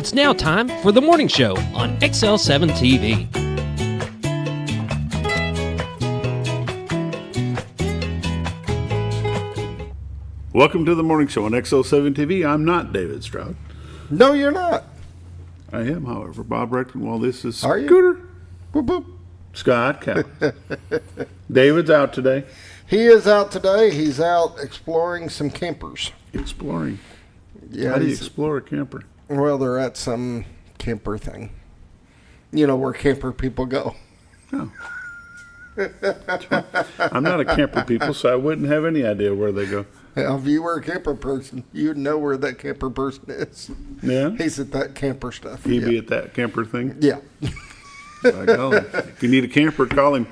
It's now time for the morning show on XL7-TV. Welcome to the morning show on XL7-TV. I'm not David Stroud. No, you're not. I am, however, Bob Recton. This is Are you? Scooter. Boop, boop. Scott Cow. David's out today. He is out today. He's out exploring some campers. Exploring. Yeah, How do you explore a camper? Well, they're at some camper thing. You know where camper people go. Oh. I'm not a camper people, so I wouldn't have any idea where they go. Well, if you were a camper person, you'd know where that camper person is. Yeah? He's at that camper stuff. He be at that camper thing? Yeah. By golly. If you need a camper, call him.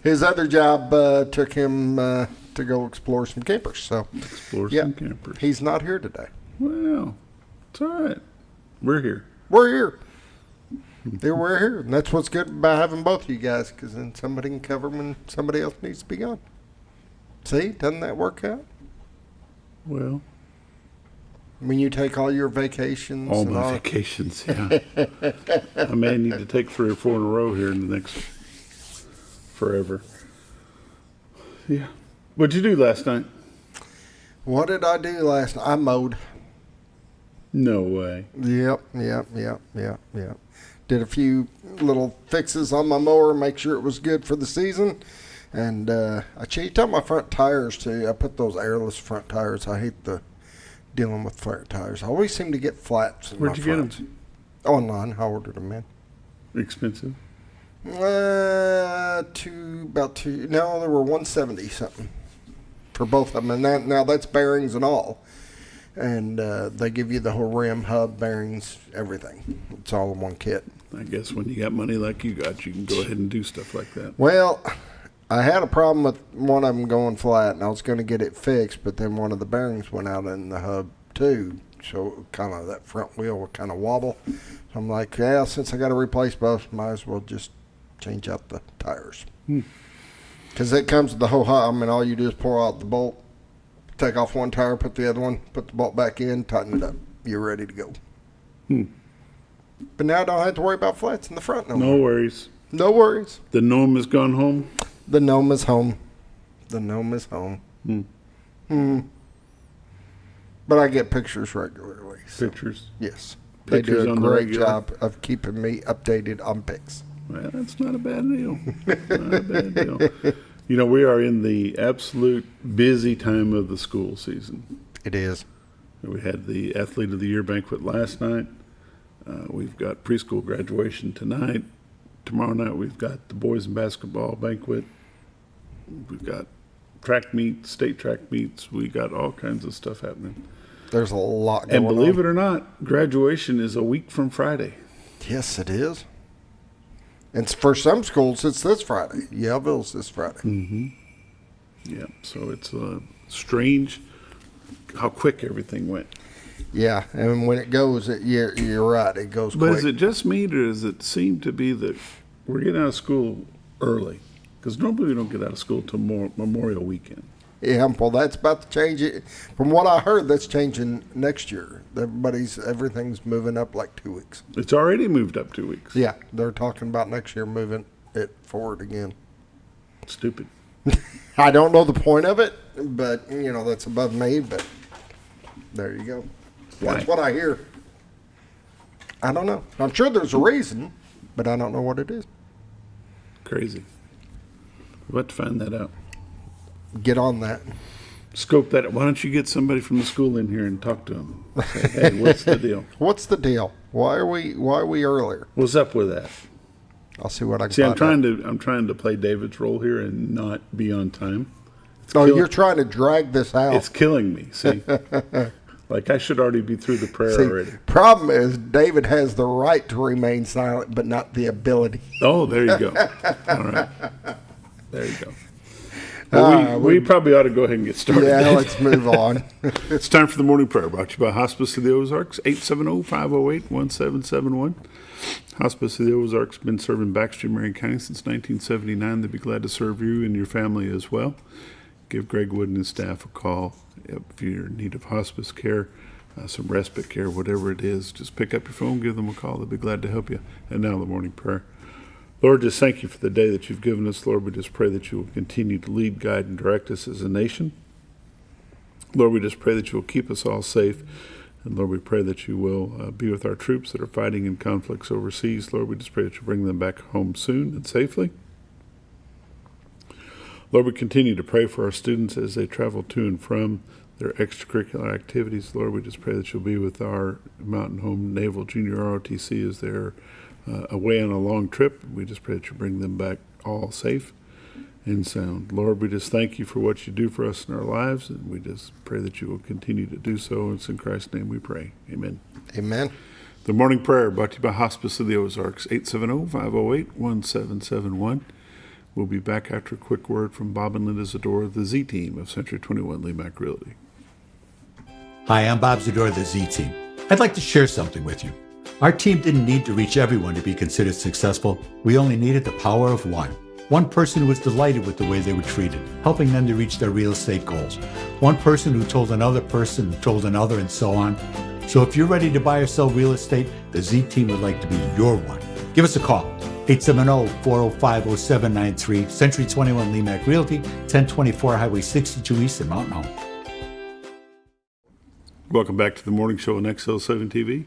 His other job took him to go explore some campers. So Explore yeah, some campers. he's not here today. Well, it's all right. We're here. We're here. We're here. And that's what's good about having both of you guys, because then somebody can cover them and somebody else needs to be gone. See? Doesn't that work out? Well, When you take all your vacations. all and my vacations, yeah. I may need to take 3 or 4 in a row here in the next forever. Yeah. What'd you do last night? What did I do last night? I mowed. No way. Yep. Did a few little fixes on my mower, make sure it was good for the season. And I changed out my front tires too. I put those airless front tires. I hate dealing with flat tires. I always seem to get flats in Where'd my you get fronts. them? Online. I ordered them in. Expensive? No, they were 170 something for both of them, and now that's bearings and all. And they give you the whole rim, hub, bearings, everything. It's all in one kit. I guess when you got money like you got, you can go ahead and do stuff like that. Well, I had a problem with one of them going flat, and I was going to get it fixed, but then one of the bearings went out in the hub too, so kind of that front wheel would kind of wobble. So I'm like, yeah, since I got to replace both, might as well just change out the tires. Because it comes with the whole hub. I mean, all you do is pour out the bolt, take off one tire, put the other one, put the bolt back in, tighten it up. You're ready to go. But now I don't have to worry about flats in the front no more. No worries. No worries. The gnome has gone home? The gnome is home. The gnome is home. But I get pictures regularly. So Pictures? yes. Pictures They do a on the great regular? job of keeping me updated on pics. Well, that's not a bad deal. Not a bad deal. You know, we are in the absolute busy time of the school season. It is. We had the Athlete of the Year banquet last night. We've got preschool graduation tonight. Tomorrow night we've got the boys and basketball banquet. We've got track meets, state track meets. We got all kinds of stuff happening. There's a lot going And on. believe it or not, graduation is a week from Friday. Yes, it is. And for some schools, it's this Friday. Yellville's this Friday. Yeah, so it's strange how quick everything went. Yeah, and when it goes, you're right. It goes But quick. is it just me, or does it seem to be that we're getting out of school early? Because normally we don't get out of school till Memorial Weekend. Yeah, well, that's about to change. It. From what I heard, that's changing next year. Everything's moving up like 2 weeks. It's already moved up 2 weeks. Yeah, they're talking about next year moving it forward again. Stupid. I don't know the point of it, but, that's above me, but there you go. Why? That's what I hear. I don't know. I'm sure there's a reason, but I don't know what it is. Crazy. We'll have to find that out. Get on that. Scope that. Why don't you get somebody from the school in here and talk to them? Say, hey, what's the deal? What's the deal? Why are we earlier? What's up with that? I'll see what I can See, find I'm trying to play David's role here and not be on time. You're trying to drag this out. It's killing me. See, like I should already be through the prayer already. Problem is, David has the right to remain silent, but not the ability. Oh, there you go. All right, there you go. Well, we probably ought to go ahead and get started. Yeah, let's move on. It's time for the morning prayer, brought to you by Hospice of the Ozarks, 870-508-1771. Hospice of the Ozarks been serving Baxter, Marion County since 1979. They'd be glad to serve you and your family as well. Give Greg Wood and his staff a call if you're in need of hospice care. some respite care, whatever it is, just pick up your phone, give them a call. They'll be glad to help you. And now the morning prayer. Lord, just thank you for the day that you've given us. Lord, we just pray that you will continue to lead, guide, and direct us as a nation. Lord, we just pray that you will keep us all safe. And Lord, we pray that you will be with our troops that are fighting in conflicts overseas. Lord, we just pray that you bring them back home soon and safely. Lord, we continue to pray for our students as they travel to and from their extracurricular activities. Lord, we just pray that you'll be with our Mountain Home Naval Junior ROTC as they're away on a long trip. We just pray that you bring them back all safe and sound. Lord, we just thank you for what you do for us in our lives, and we just pray that you will continue to do so. It's in Christ's name we pray. Amen. Amen. The morning prayer brought to you by Hospice of the Ozarks, 870-508-1771. We'll be back after a quick word from Bob and Linda Zadora, the Z Team of Century 21 Lemac Realty. Hi, I'm Bob Zadora, the Z Team. I'd like to share something with you. Our team didn't need to reach everyone to be considered successful. We only needed the power of one. One person who was delighted with the way they were treated, helping them to reach their real estate goals. One person who told another person who told another, and so on. So if you're ready to buy or sell real estate, the Z Team would like to be your one. Give us a call. 870-405-0793, Century 21 Lemac Realty, 1024 Highway 62 East in Mountain Home. Welcome back to the morning show on XL7-TV.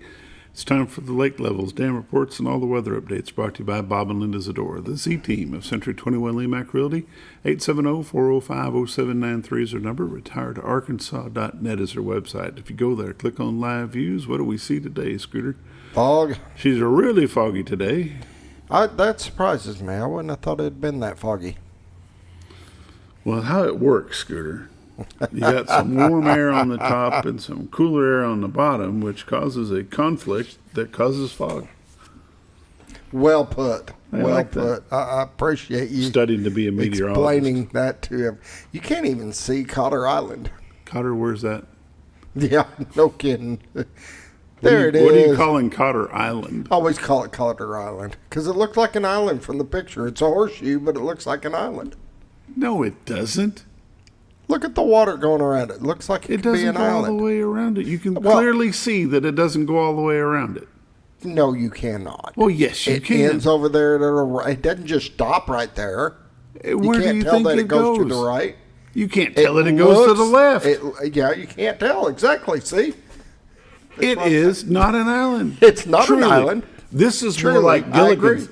It's time for the lake levels, dam reports, and all the weather updates brought to you by Bob and Linda Zadora, the Z Team of Century 21 Lemac Realty. 870-405-0793 is their number. retiredarkansas.net is their website. If you go there, click on live views. What do we see today, Scooter? Fog. She's really foggy today. That surprises me. I wouldn't have thought it had been that foggy. Well, how it works, Scooter, you got some warm air on the top and some cooler air on the bottom, which causes a conflict that causes fog. Well put. I Well like that. put. I appreciate you Studying to be a meteorologist. explaining that to him. You can't even see Cotter Island. Cotter, where's that? Yeah, no kidding. There it is. What are you calling Cotter Island? I always call it Cotter Island because it looks like an island from the picture. It's a horseshoe, but it looks like an island. No, it doesn't. Look at the water going around it. It looks like it could be doesn't an go all island. the way around it. You can clearly see that it doesn't go all the way around it. No, you cannot. Well, yes, you it can. ends over there. It doesn't just stop right there. Where you can't do you tell think that it it goes to goes? the right. You can't tell it goes to the left. Yeah, you can't tell exactly. See, It is not an island. It's not Truly. an island. This is Truly, more like I agree.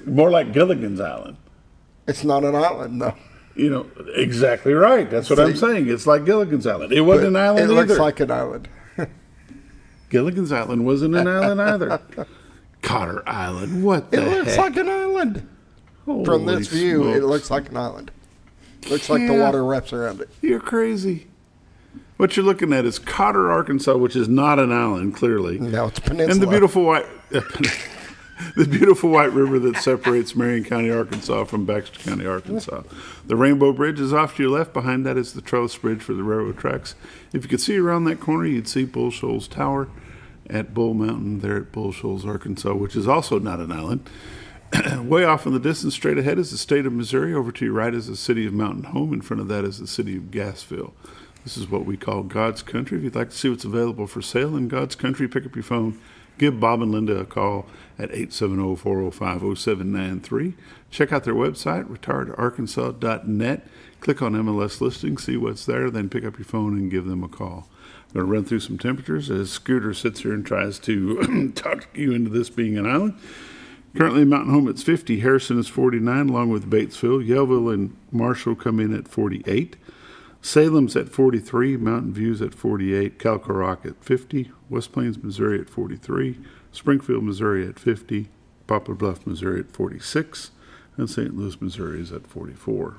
Gilligan's Island. It's not an island, though. You know, exactly right. That's what I'm saying. It's like Gilligan's Island. It wasn't an island It either. looks like an island. Gilligan's Island wasn't an island either. Cotter Island. What the It looks heck? like an island. From Holy this view, smokes. it looks like an island. Looks like the Yeah. water wraps around it. You're crazy. What you're looking at is Cotter, Arkansas, which is not an island, clearly. No, it's a peninsula. And the beautiful white river that separates Marion County, Arkansas from Baxter County, Arkansas. The Rainbow Bridge is off to your left. Behind that is the Trellis Bridge for the railroad tracks. If you could see around that corner, you'd see Bull Shoals Tower at Bull Mountain there at Bull Shoals, Arkansas, which is also not an island. Way off in the distance, straight ahead is the state of Missouri. Over to your right is the city of Mountain Home. In front of that is the city of Gassville. This is what we call God's Country. If you'd like to see what's available for sale in God's Country, pick up your phone. Give Bob and Linda a call at 870-405-0793. Check out their website, retiredarkansas.net. Click on MLS listing, see what's there, then pick up your phone and give them a call. I'm going to run through some temperatures as Scooter sits here and tries to talk you into this being an island. Currently in Mountain Home, it's 50. Harrison is 49, along with Batesville. Yellville and Marshall come in at 48. Salem's at 43, Mountain View's at 48, Calcarock at 50, West Plains, Missouri at 43, Springfield, Missouri at 50, Poplar Bluff, Missouri at 46, and St. Louis, Missouri is at 44.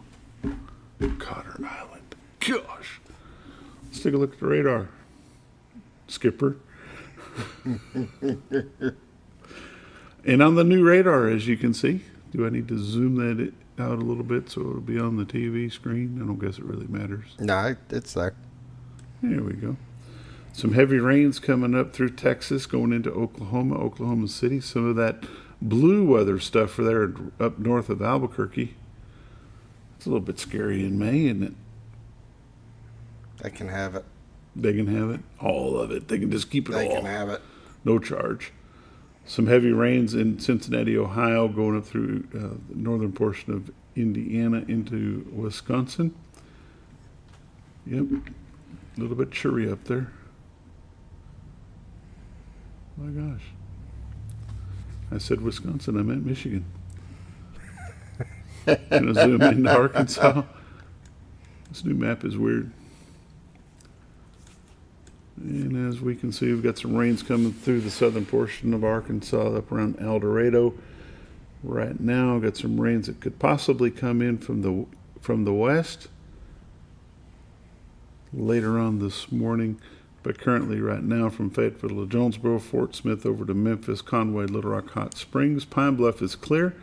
Cotter Island. Gosh. Let's take a look at the radar. Skipper. And on the new radar, as you can see, do I need to zoom that out a little bit so it'll be on the TV screen? I don't guess it really matters. No, it's there. There we go. Some heavy rains coming up through Texas, going into Oklahoma City. Some of that blue weather stuff for there up north of Albuquerque. It's a little bit scary in May, isn't it? They can have it. They can have it, all of it. They can just keep it all. They can have it. No charge. Some heavy rains in Cincinnati, Ohio, going up through the northern portion of Indiana into Wisconsin. Yep, a little bit cheery up there. My gosh. I said Wisconsin, I meant Michigan. Gonna zoom into Arkansas. This new map is weird. And as we can see, we've got some rains coming through the southern portion of Arkansas up around El Dorado. Right now, got some rains that could possibly come in from the west later on this morning. But currently, right now, from Fayetteville to Jonesboro, Fort Smith over to Memphis, Conway, Little Rock, Hot Springs. Pine Bluff is clear.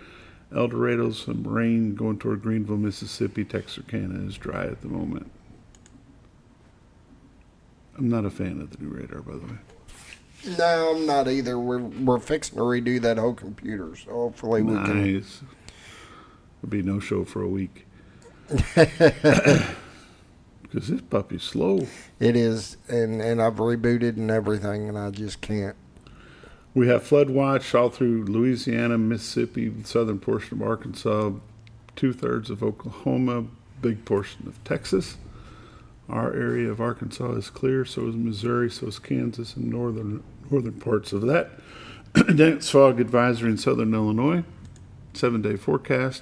El Dorado, some rain going toward Greenville, Mississippi. Texarkana is dry at the moment. I'm not a fan of the new radar, by the way. No, I'm not either. We're fixing to redo that whole computer, so hopefully we can. Nice. It'll be no show for a week. Because this puppy's slow. It is, and I've rebooted and everything, and I just can't. We have flood watch all through Louisiana, Mississippi, the southern portion of Arkansas, 2/3 of Oklahoma, big portion of Texas. Our area of Arkansas is clear, so is Missouri, so is Kansas, and northern parts of that. Dense fog advisory in southern Illinois. 7-day forecast.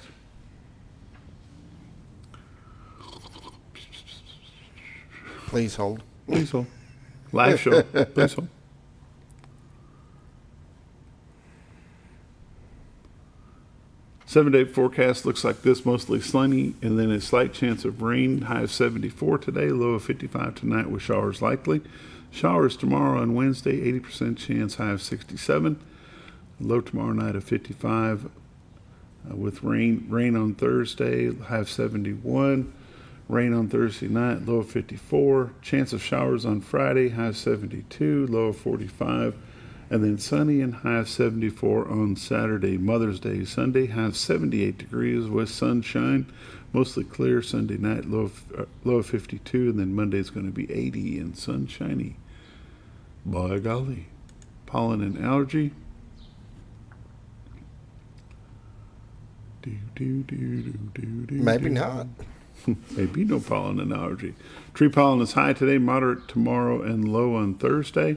Please hold. Please hold. Live show. Please hold. Seven-day forecast looks like this, mostly sunny, and then a slight chance of rain. High of 74 today, low of 55 tonight with showers likely. Showers tomorrow on Wednesday, 80% chance, high of 67. Low tomorrow night of 55 with rain. Rain on Thursday, high of 71. Rain on Thursday night, low of 54. Chance of showers on Friday, high of 72, low of 45. And then sunny and high of 74 on Saturday. Mother's Day, Sunday, high of 78 degrees with sunshine. Mostly clear Sunday night, low of 52. And then Monday's going to be 80 and sunshiny. By golly. Pollen and allergy. Maybe not. Maybe no pollen and allergy. Tree pollen is high today, moderate tomorrow, and low on Thursday.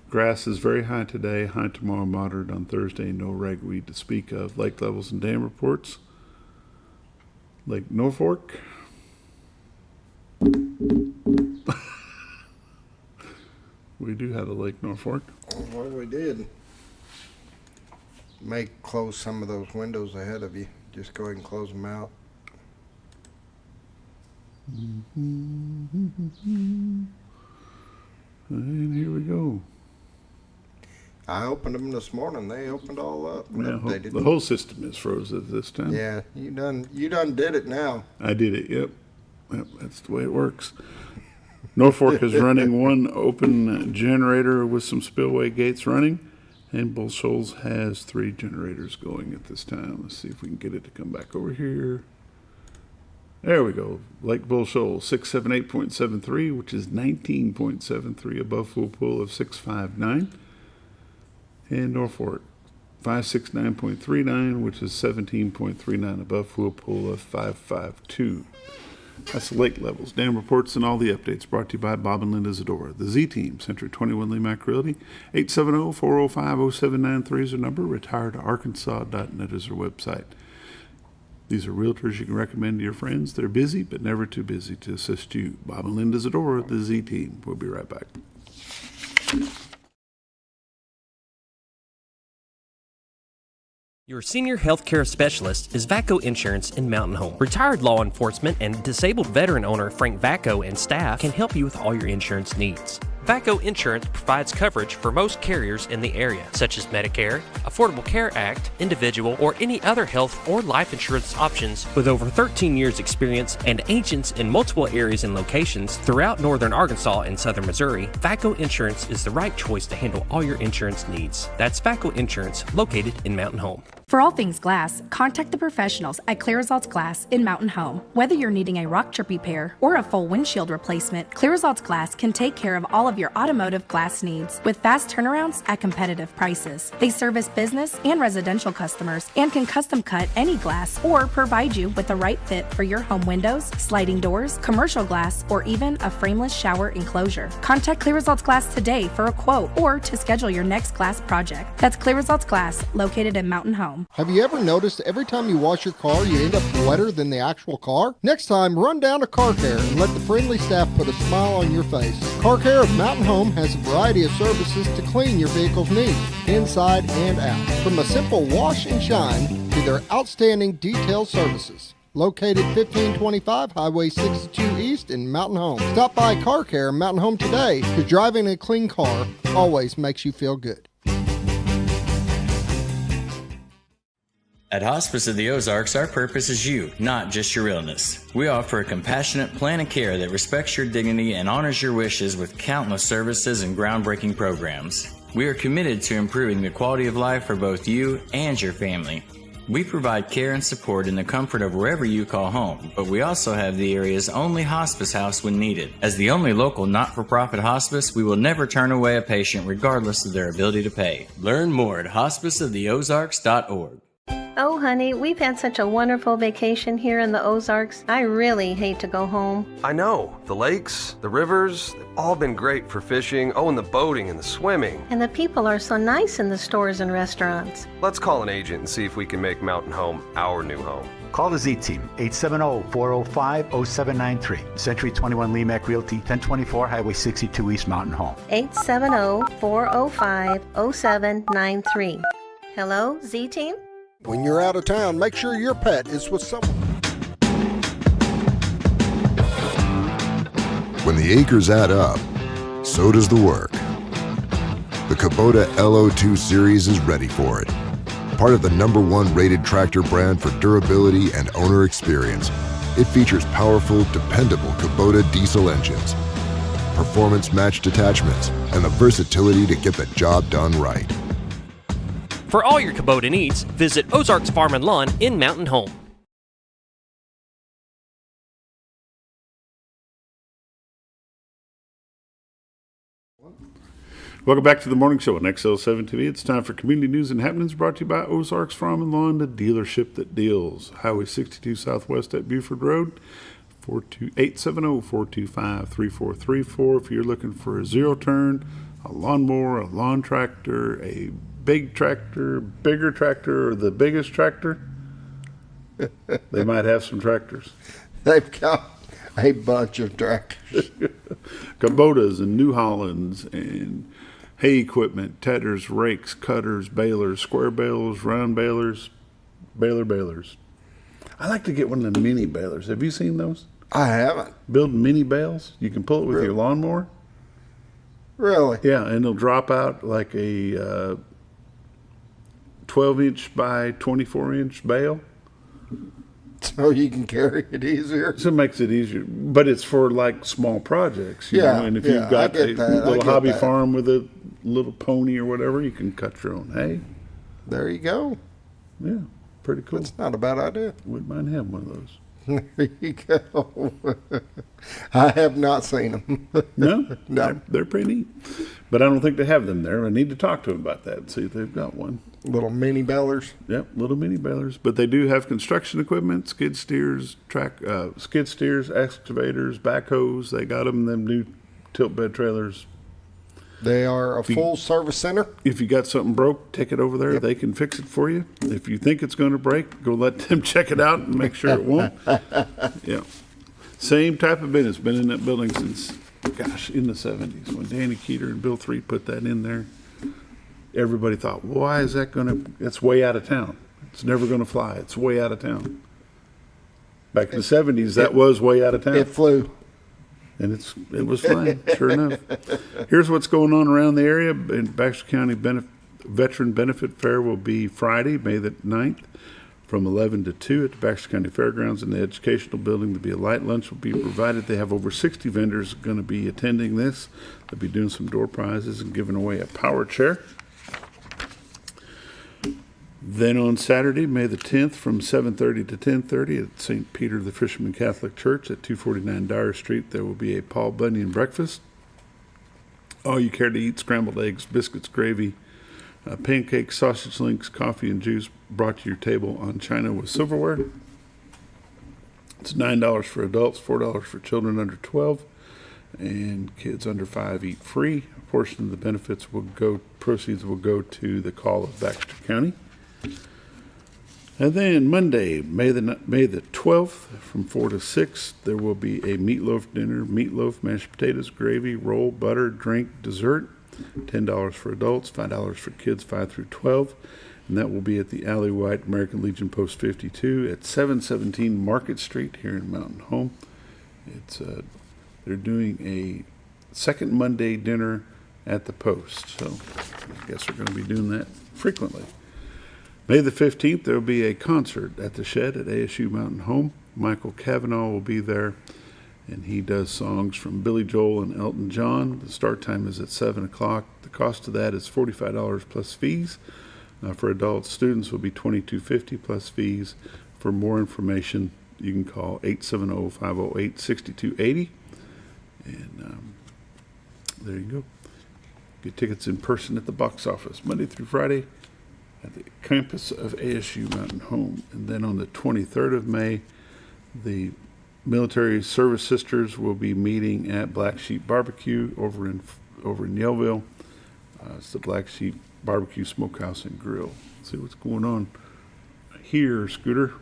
Grass is very high today, high tomorrow, moderate on Thursday. No ragweed to speak of. Lake levels and dam reports. Lake Norfolk. We do have a Lake Norfolk. Well, we did. May close some of those windows ahead of you. Just go ahead and close them out. And here we go. I opened them this morning. They opened all up. Yeah, the whole system is frozen at this time. Yeah, you done did it now. I did it, yep. That's the way it works. Norfolk is running one open generator with some spillway gates running, and Bull Shoals has 3 generators going at this time. Let's see if we can get it to come back over here. There we go. Lake Bull Shoals, 678.73, which is 19.73 above full pool of 659. And Norfolk, 569.39, which is 17.39 above full pool of 552. That's the lake levels. Dam reports and all the updates brought to you by Bob and Linda Zadora. The Z-Team, Center 21 Lee Mack Realty. 870-405-0793 is their number. Retiredarkansas.net is their website. These are realtors you can recommend to your friends. They're busy, but never too busy to assist you. Bob and Linda Zadora, the Z-Team. We'll be right back. Your senior healthcare specialist is VACO Insurance in Mountain Home. Retired law enforcement and disabled veteran owner Frank VACO and staff can help you with all your insurance needs. VACO Insurance provides coverage for most carriers in the area, such as Medicare, Affordable Care Act, individual, or any other health or life insurance options. With over 13 years experience and agents in multiple areas and locations throughout northern Arkansas and southern Missouri, VACO Insurance is the right choice to handle all your insurance needs. That's VACO Insurance, located in Mountain Home. For all things glass, contact the professionals at Clear Results Glass in Mountain Home. Whether you're needing a rock chip repair or a full windshield replacement, Clear Results Glass can take care of all of your automotive glass needs with fast turnarounds at competitive prices. They service business and residential customers and can custom cut any glass or provide you with the right fit for your home windows, sliding doors, commercial glass, or even a frameless shower enclosure. Contact Clear Results Glass today for a quote or to schedule your next glass project. That's Clear Results Glass, located in Mountain Home. Have you ever noticed every time you wash your car, you end up wetter than the actual car? Next time, run down to Car Care and let the friendly staff put a smile on your face. Car Care of Mountain Home has a variety of services to clean your vehicle's needs, inside and out. From a simple wash and shine to their outstanding detail services. Located 1525 Highway 62 East in Mountain Home. Stop by Car Care in Mountain Home today, because driving a clean car always makes you feel good. At Hospice of the Ozarks, our purpose is you, not just your illness. We offer a compassionate plan of care that respects your dignity and honors your wishes with countless services and groundbreaking programs. We are committed to improving the quality of life for both you and your family. We provide care and support in the comfort of wherever you call home, but we also have the area's only hospice house when needed. As the only local not-for-profit hospice, we will never turn away a patient regardless of their ability to pay. Learn more at hospiceoftheozarks.org. Oh, honey, we've had such a wonderful vacation here in the Ozarks. I really hate to go home. I know. The lakes, the rivers, they've all been great for fishing. Oh, and the boating and the swimming. And the people are so nice in the stores and restaurants. Let's call an agent and see if we can make Mountain Home our new home. Call the Z-Team, 870-405-0793. Century 21 Lemac Realty, 1024 Highway 62 East, Mountain Home. 870-405-0793. Hello, Z-Team? When you're out of town, make sure your pet is with someone. When the acres add up, so does the work. The Kubota LO2 Series is ready for it. Part of the #1 rated tractor brand for durability and owner experience, it features powerful, dependable Kubota diesel engines, performance-matched attachments, and the versatility to get the job done right. For all your Kubota needs, visit Ozarks Farm and Lawn in Mountain Home. Welcome back to the morning show on XL7-TV. It's time for community news and happenings brought to you by Ozarks Farm and Lawn, the dealership that deals. Highway 62 Southwest at Buford Road, 870-425-3434. If you're looking for a zero turn, a lawnmower, a lawn tractor, a big tractor, bigger tractor, or the biggest tractor, they might have some tractors. They've got a bunch of tractors. Kubotas and New Hollands and hay equipment, tedders, rakes, cutters, balers, square balers, round balers, balers. I like to get one of the mini balers. Have you seen those? I haven't. Build mini bales. You can pull it with your lawnmower. Really? Yeah, and it'll drop out like a 12-inch by 24-inch bale. So you can carry it easier. So it makes it easier, but it's for like small projects. You know? And if you've got a little hobby farm with a little pony or whatever, you can cut your own hay. There you go. Yeah, pretty cool. That's not a bad idea. Wouldn't mind having one of those. There you go. I have not seen them. No? No. They're pretty neat. But I don't think they have them there. I need to talk to them about that and see if they've got one. Little mini balers. Yep, little mini balers. But they do have construction equipment, skid steers, excavators, backhoes. They got them new tilt bed trailers. They are a full service center. If you got something broke, take it over there. Yep. They can fix it for you. If you think it's going to break, go let them check it out and make sure it won't. Yeah. Same type of business. Been in that building since, in the 70s. When Danny Keeter and Bill Three put that in there, everybody thought, why is that going to, it's way out of town. It's never going to fly. It's way out of town. Back in the 70s, that was way out of town. It flew. And it was flying, sure enough. Here's what's going on around the area. Baxter County Veteran Benefit Fair will be Friday, May the 9th, from 11 to 2 at the Baxter County Fairgrounds in the Educational Building. There'll be a light lunch will be provided. They have over 60 vendors going to be attending this. They'll be doing some door prizes and giving away a power chair. Then on Saturday, May the 10th, from 7:30 to 10:30 at St. Peter the Fisherman Catholic Church at 249 Dyer Street, there will be a Paul Bunyan breakfast. All you care to eat: scrambled eggs, biscuits, gravy, pancakes, sausage links, coffee, and juice brought to your table on china with silverware. It's $9 for adults, $4 for children under 12, and kids under 5 eat free. A portion of the proceeds will go to the call of Baxter County. And then Monday, May the 12th, from 4 to 6, there will be a meatloaf dinner: meatloaf, mashed potatoes, gravy, roll, butter, drink, dessert. $10 for adults, $5 for kids 5 through 12. And that will be at the Alley White American Legion Post 52 at 717 Market Street here in Mountain Home. They're doing a second Monday dinner at the Post, so I guess we're going to be doing that frequently. May the 15th, there will be a concert at the Shed at ASU Mountain Home. Michael Cavanaugh will be there, and he does songs from Billy Joel and Elton John. The start time is at 7 o'clock. The cost of that is $45 plus fees. For adults, students will be $22.50 plus fees. For more information, you can call 870-508-6280. And there you go. Get tickets in person at the box office Monday through Friday at the campus of ASU Mountain Home. And then on the 23rd of May, the Military Service Sisters will be meeting at Black Sheep Barbecue over in Yellville. It's the Black Sheep Barbecue Smokehouse and Grill. Let's see what's going on here, Scooter.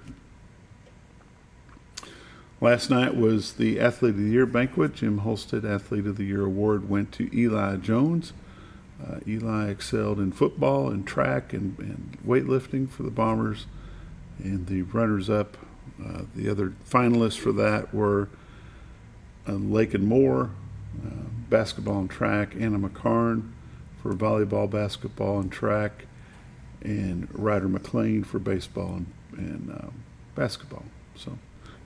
Last night was the Athlete of the Year banquet. Jim Holstead Athlete of the Year award went to Eli Jones. Eli excelled in football and track and weightlifting for the Bombers. And the runners-up, the other finalists for that were Lakin Moore, basketball and track, Anna McCarn for volleyball, basketball, and track, and Ryder McLean for baseball and basketball. So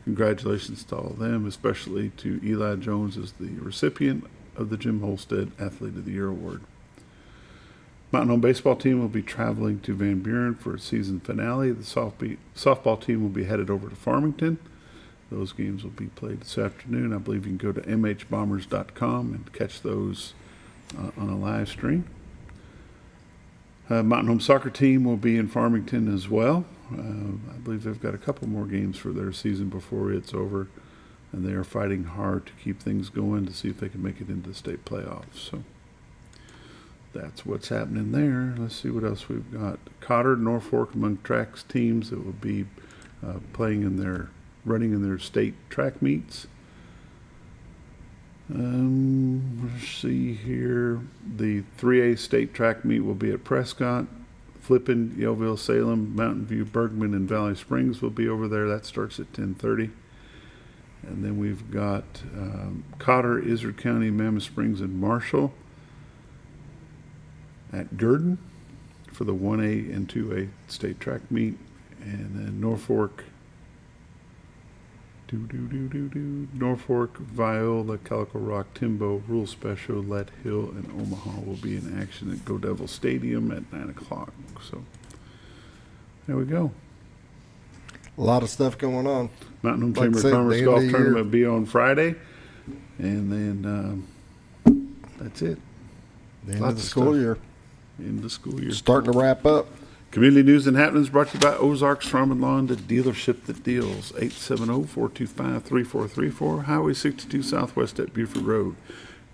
congratulations to all of them, especially to Eli Jones as the recipient of the Jim Holstead Athlete of the Year Award. Mountain Home baseball team will be traveling to Van Buren for a season finale. The softball team will be headed over to Farmington. Those games will be played this afternoon. I believe you can go to mhbombers.com and catch those on a live stream. Mountain Home soccer team will be in Farmington as well. I believe they've got a couple more games for their season before it's over, and they are fighting hard to keep things going to see if they can make it into the state playoffs. So that's what's happening there. Let's see what else we've got. Cotter, Norfolk among tracks teams that will be running in their state track meets. Let's see here. The 3A state track meet will be at Prescott. Flippin, Yellville, Salem, Mountain View, Bergman, and Valley Springs will be over there. That starts at 10:30. And then we've got Cotter, Izard County, Mammoth Springs, and Marshall at Gurdon for the 1A and 2A state track meet. And then Norfolk, Norfolk, Viola, Calico Rock, Timbo, Rural Special, Let Hill, and Omaha will be in action at Go Devil Stadium at 9 o'clock. So there we go. A lot of stuff going on. Mountain Home Chamber of Commerce Golf Tournament will be on Friday. And then that's it. The end of the school year. End of the school year. Starting to wrap up. Community news and happenings brought to you by Ozarks Farm and Lawn, the dealership that deals. 870-425-3434, Highway 62 Southwest at Buford Road.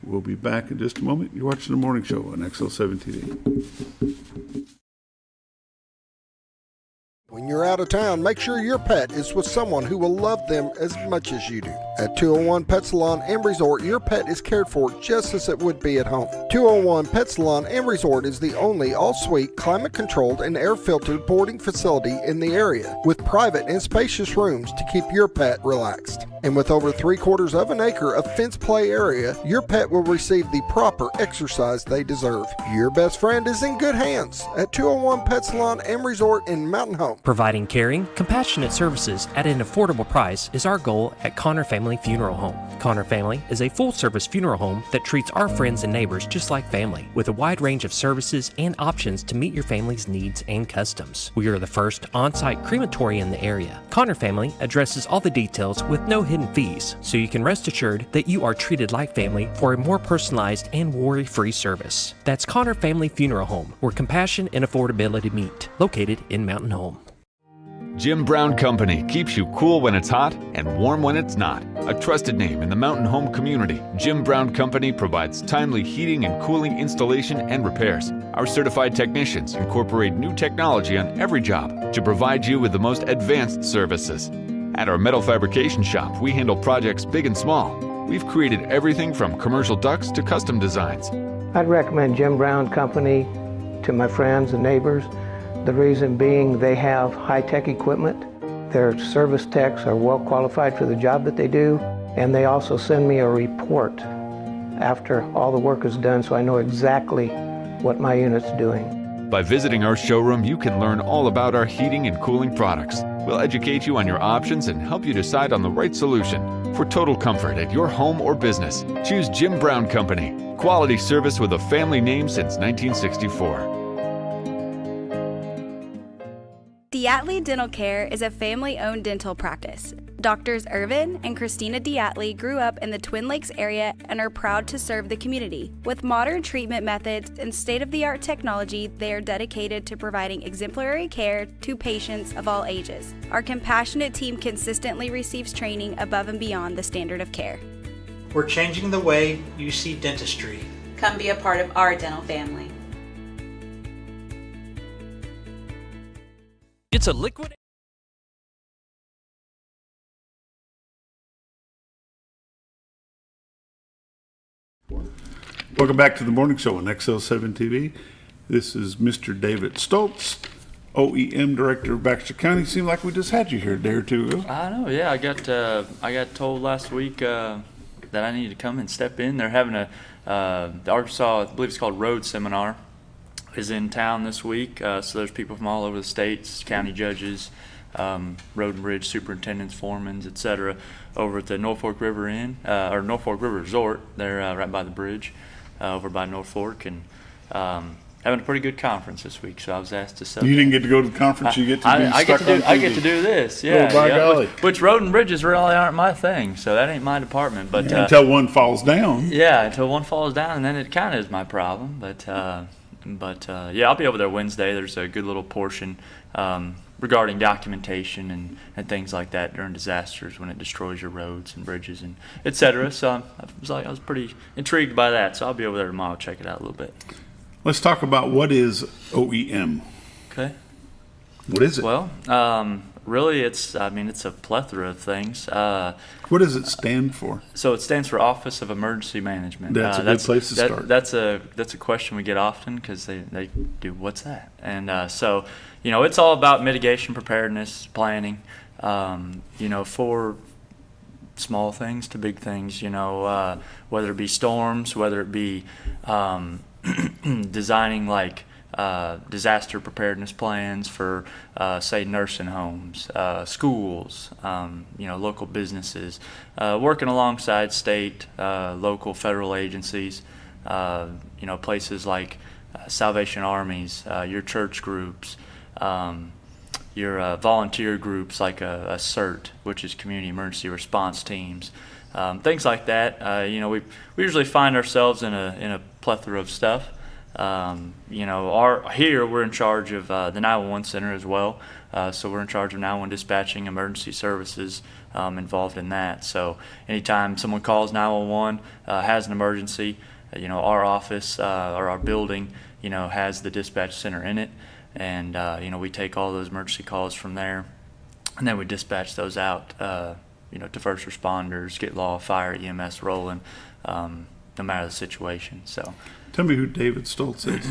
We'll be back in just a moment. You're watching The Morning Show on XL7-TV. When you're out of town, make sure your pet is with someone who will love them as much as you do. At 201 Pet Salon and Resort, your pet is cared for just as it would be at home. 201 Pet Salon and Resort is the only all-suite, climate-controlled, and air-filtered boarding facility in the area, with private and spacious rooms to keep your pet relaxed. And with over 3/4 of an acre of fenced play area, your pet will receive the proper exercise they deserve. Your best friend is in good hands at 201 Pet Salon and Resort in Mountain Home. Providing caring, compassionate services at an affordable price is our goal at Connor Family Funeral Home. Connor Family is a full-service funeral home that treats our friends and neighbors just like family, with a wide range of services and options to meet your family's needs and customs. We are the first on-site crematory in the area. Connor Family addresses all the details with no hidden fees, so you can rest assured that you are treated like family for a more personalized and worry-free service. That's Connor Family Funeral Home, where compassion and affordability meet, located in Mountain Home. Jim Brown Company keeps you cool when it's hot and warm when it's not. A trusted name in the Mountain Home community, Jim Brown Company provides timely heating and cooling installation and repairs. Our certified technicians incorporate new technology on every job to provide you with the most advanced services. At our metal fabrication shop, we handle projects big and small. We've created everything from commercial ducts to custom designs. I'd recommend Jim Brown Company to my friends and neighbors. The reason being they have high-tech equipment, their service techs are well qualified for the job that they do, and they also send me a report after all the work is done so I know exactly what my unit's doing. By visiting our showroom, you can learn all about our heating and cooling products. We'll educate you on your options and help you decide on the right solution. For total comfort at your home or business, choose Jim Brown Company. Quality service with a family name since 1964. Diatley Dental Care is a family-owned dental practice. Doctors Irvin and Christina Diatley grew up in the Twin Lakes area and are proud to serve the community. With modern treatment methods and state-of-the-art technology, they are dedicated to providing exemplary care to patients of all ages. Our compassionate team consistently receives training above and beyond the standard of care. We're changing the way you see dentistry. Come be a part of our dental family. It's a liquid. Welcome back to the morning show on XL7-TV. This is Mr. David Stults, OEM Director of Baxter County. Seemed like we just had you here a day or two ago. I know, yeah. I got told last week that I needed to come and step in. They're having the Arkansas, I believe it's called Road Seminar, is in town this week. So there's people from all over the states, county judges, road and bridge superintendents, foremen, etc., over at the Norfolk River Inn, or Norfolk River Resort. They're right by the bridge over by Norfolk, and having a pretty good conference this week. So I was asked to sub. You didn't get to go to the conference. You get to be I stuck on TV. I get to do this. Yeah, Oh, by golly. Which road and bridges really aren't my thing, so that ain't my department. But until one falls down. Yeah, until one falls down, and then it kind of is my problem. But yeah, I'll be over there Wednesday. There's a good little portion regarding documentation and things like that during disasters when it destroys your roads and bridges and etc. So I was pretty intrigued by that. So I'll be over there tomorrow, check it out a little bit. Let's talk about what is OEM. Okay. What is it? Well, really, it's a plethora of things. What does it stand for? So it stands for Office of Emergency Management. That's a good place to start. That's a question we get often because they do, what's that? And so, it's all about mitigation, preparedness, planning, for small things to big things, whether it be storms, whether it be designing like disaster preparedness plans for, say, nursing homes, schools, local businesses, working alongside state, local, federal agencies, places like Salvation Armies, your church groups, your volunteer groups like a CERT, which is Community Emergency Response Teams, things like that. We usually find ourselves in a plethora of stuff. Here we're in charge of the 911 center as well, so we're in charge of 911 dispatching, emergency services involved in that. So anytime someone calls 911, has an emergency, our office or our building, has the dispatch center in it, and we take all those emergency calls from there, and then we dispatch those out, to first responders, get law, fire, EMS rolling, no matter the situation. So. Tell me who David Stults is.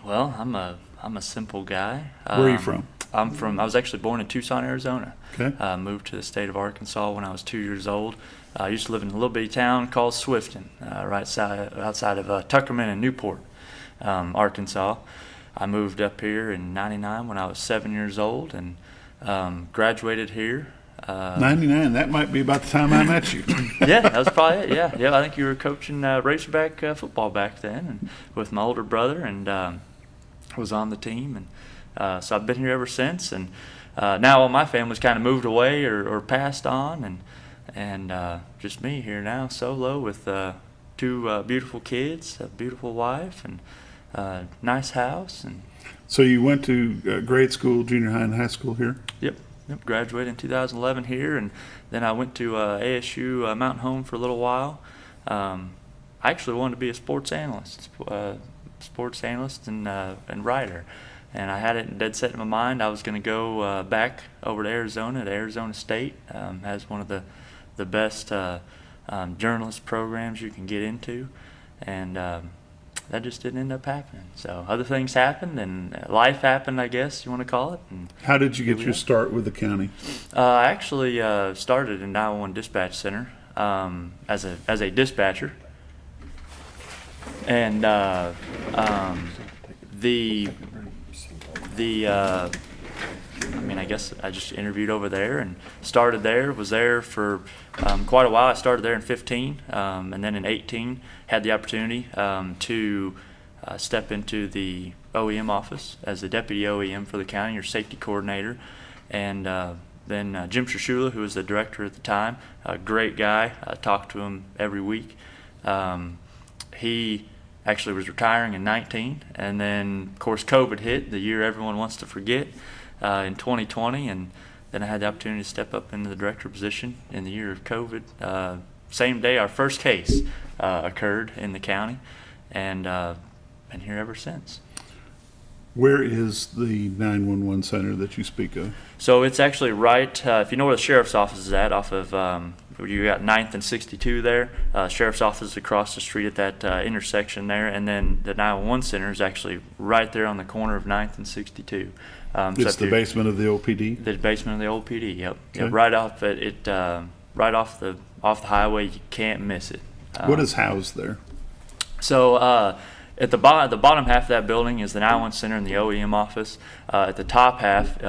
Well, I'm a simple guy. Where are you from? I was actually born in Tucson, Arizona. Okay. Moved to the state of Arkansas when I was 2 years old. I used to live in a little bitty town called Swifton, right outside of Tuckerman and Newport, Arkansas. I moved up here in '99 when I was 7 years old, and graduated here. 99, that might be about the time I met you. Yeah, that was probably it. Yeah. I think you were coaching Razorback football back then, and with my older brother, and was on the team, and so I've been here ever since. And now all my family's kind of moved away or passed on, and just me here now, solo with 2 beautiful kids, a beautiful wife, and nice house. And So you went to grade school, junior high, and high school here? Yep. Graduated in 2011 here, and then I went to ASU Mountain Home for a little while. I actually wanted to be a sports analyst, and writer, and I had it dead set in my mind. I was going to go back over to Arizona, to Arizona State. Has one of the best journalist programs you can get into, and that just didn't end up happening. So other things happened, and life happened, I guess you want to call it. And how did you get your start with the county? I actually started in 911 Dispatch Center as a dispatcher, and I guess I just interviewed over there and started there. Was there for quite a while. I started there in 15, and then in 18 had the opportunity to step into the OEM office as the deputy OEM for the county, or safety coordinator. And then Jim Trishula, who was the director at the time, a great guy. I talked to him every week. He actually was retiring in 19, and then of course COVID hit, the year everyone wants to forget, in 2020, and then I had the opportunity to step up into the director position in the year of COVID. Same day our first case occurred in the county, and been here ever since. Where is the 911 center that you speak of? So it's actually right, if you know where the sheriff's office is at, off of, you got 9th and 62 there. Sheriff's office is across the street at that intersection there, and then the 911 center is actually right there on the corner of 9th and 62. It's the basement of the old PD? The basement of the old PD, yep. Okay. Yep, right off right off the highway. You can't miss it. What is housed there? So at the bottom half of that building is the 911 center and the OEM office. At the top half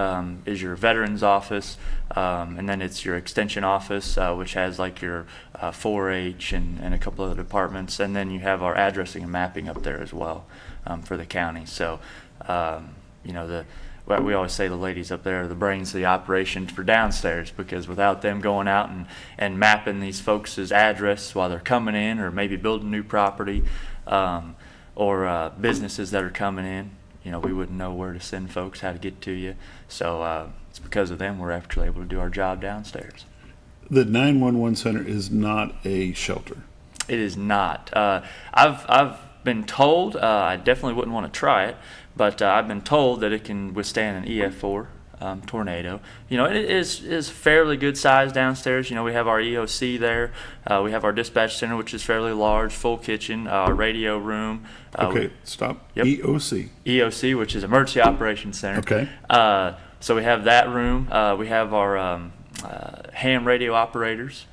is your veterans office, and then it's your extension office, which has like your 4-H and a couple other departments, and then you have our addressing and mapping up there as well for the county. So we always say the ladies up there are the brains of the operation for downstairs, because without them going out and mapping these folks' address while they're coming in, or maybe building new property, or businesses that are coming in, we wouldn't know where to send folks, how to get to you. So it's because of them we're actually able to do our job downstairs. The 911 center is not a shelter. It is not. I've been told, I definitely wouldn't want to try it, but I've been told that it can withstand an EF4 tornado. It is fairly good size downstairs. We have our EOC there. We have our dispatch center, which is fairly large, full kitchen, our radio room. Okay, stop. Yep. EOC. EOC, which is Emergency Operations Center. Okay. So we have that room. We have our ham radio operators.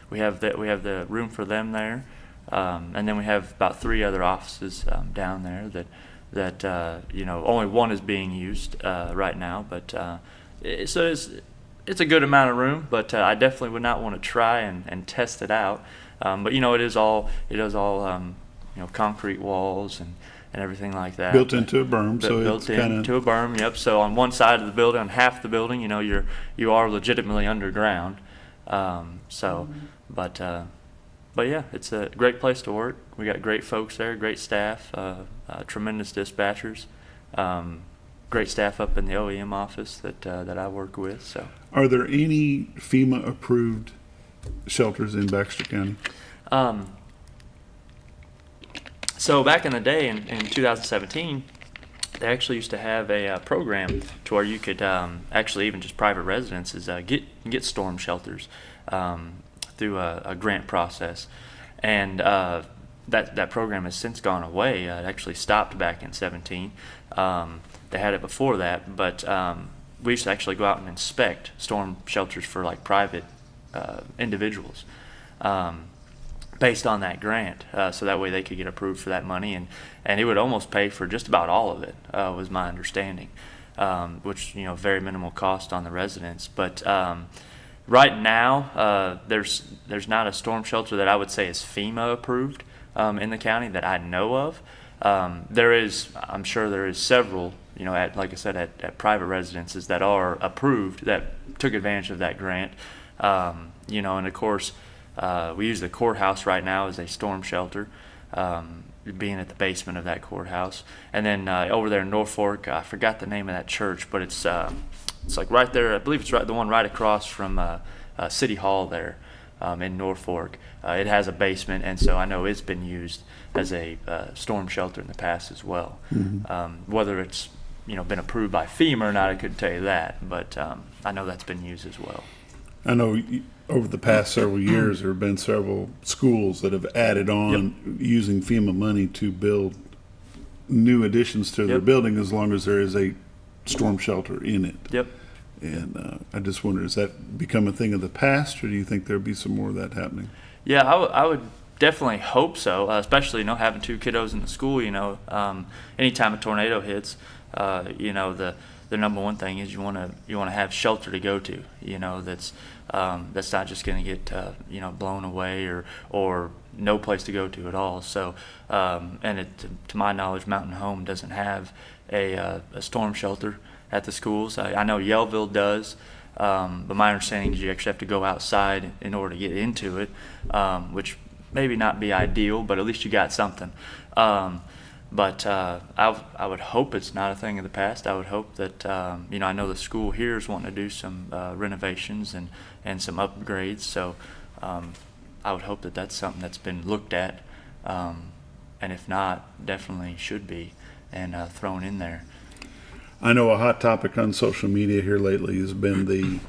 We have the room for them there, and then we have about 3 other offices down there that only one is being used right now, but so it's a good amount of room, but I definitely would not want to try and test it out. But it is all concrete walls and everything like that. Built into a berm, so built it's kind into a berm. Yep. So on one side of the building, on half the building, you are legitimately underground. But yeah, it's a great place to work. We got great folks there, great staff, tremendous dispatchers, great staff up in the OEM office that I work with. So, are there any FEMA approved shelters in Baxter County? So back in the day, in 2017, they actually used to have a program to where you could actually, even just private residences, get storm shelters through a grant process, and that program has since gone away. It actually stopped back in 17. They had it before that, but we used to actually go out and inspect storm shelters for like private individuals. based on that grant, so that way they could get approved for that money, and it would almost pay for just about all of it, was my understanding, which, you know, very minimal cost on the residents. But right now, there's not a storm shelter that I would say is FEMA approved in the county that I know of. I'm sure there is several, you know, like I said, at private residences that are approved that took advantage of that grant. You know, and of course, we use the courthouse right now as a storm shelter, being at the basement of that courthouse. And then over there in Norfolk, I forgot the name of that church, but it's like right there. I believe it's the one right across from City Hall there in Norfolk. It has a basement, and so I know it's been used as a storm shelter in the past as well. Whether it's, you know, been approved by FEMA or not, I couldn't tell you that, but I know that's been used as well. I know over the past several years there have been several schools that have added on using FEMA money to build new additions to their building, as long as there is a storm shelter in it. And I just wonder, has that become a thing of the past, or do you think there'll be some more of that happening? Yeah, I would definitely hope so, especially, you know, having 2 kiddos in the school. You know, anytime a tornado hits, you know, the number one thing is you want to have shelter to go to. You know, that's not just going to get you know, blown away or no place to go to at all. So, and to my knowledge, Mountain Home doesn't have a storm shelter at the schools. I know Yellville does, but my understanding is you actually have to go outside in order to get into it, which maybe not be ideal, but at least you got something. But I would hope it's not a thing of the past. I would hope that, you know, I know the school here is wanting to do some renovations and some upgrades, so I would hope that that's something that's been looked at, and if not, definitely should be, and thrown in there. I know a hot topic on social media here lately has been the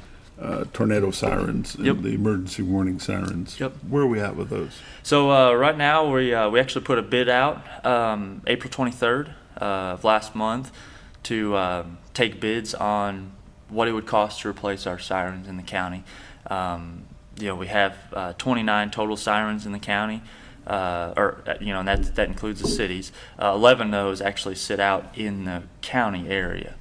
tornado sirens and the emergency warning sirens. Where are we at with those? So right now we actually put a bid out April 23rd of last month to take bids on what it would cost to replace our sirens in the county. You know, we have 29 total sirens in the county. You know, and that includes the cities. 11 of those actually sit out in the county area,